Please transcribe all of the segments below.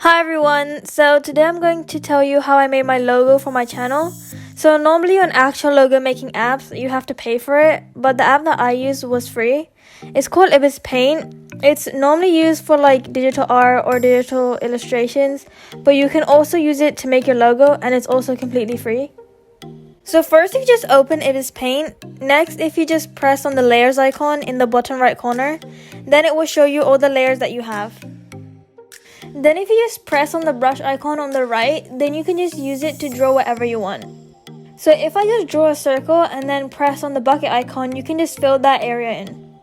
Hi everyone, so today I'm going to tell you how I made my logo for my channel. So normally on actual logo making apps, you have to pay for it, but the app that I used was free. It's called Ibis Paint. It's normally used for like digital art or digital illustrations, but you can also use it to make your logo and it's also completely free. So first if you just open Ibis Paint, next if you just press on the layers icon in the bottom right corner, then it will show you all the layers that you have. Then if you just press on the brush icon on the right, then you can just use it to draw whatever you want. So if I just draw a circle and then press on the bucket icon, you can just fill that area in.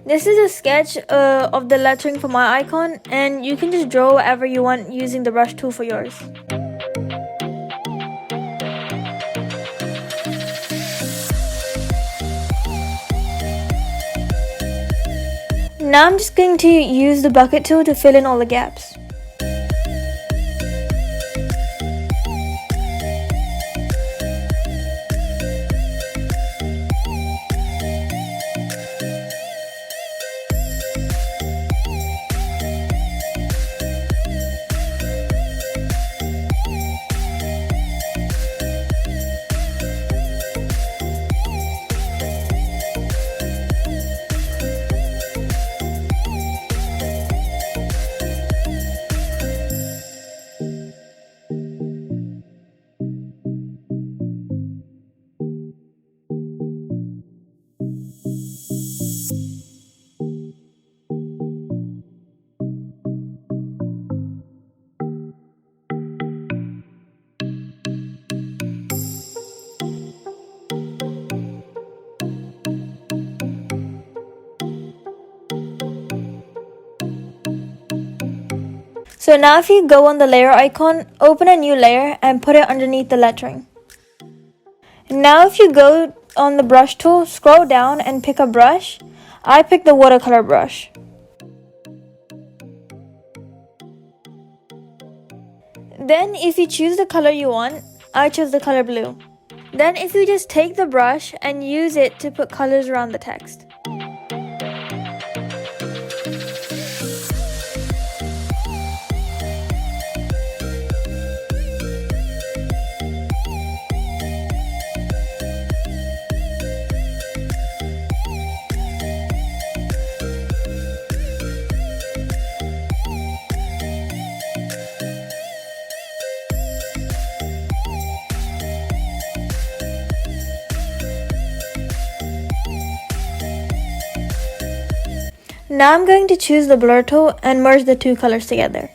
This is a sketch of the lettering for my icon, and you can just draw whatever you want using the brush tool for yours. Now I'm just going to use the bucket tool to fill in all the gaps. So now if you go on the layer icon, open a new layer and put it underneath the lettering. Now if you go on the brush tool, scroll down and pick a brush. I picked the watercolor brush. Then if you choose the color you want, I chose the color blue. Then if you just take the brush and use it to put colors around the text. Now I'm going to choose the blur tool and merge the two colors together.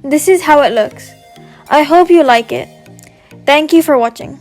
This is how it looks. I hope you like it. Thank you for watching.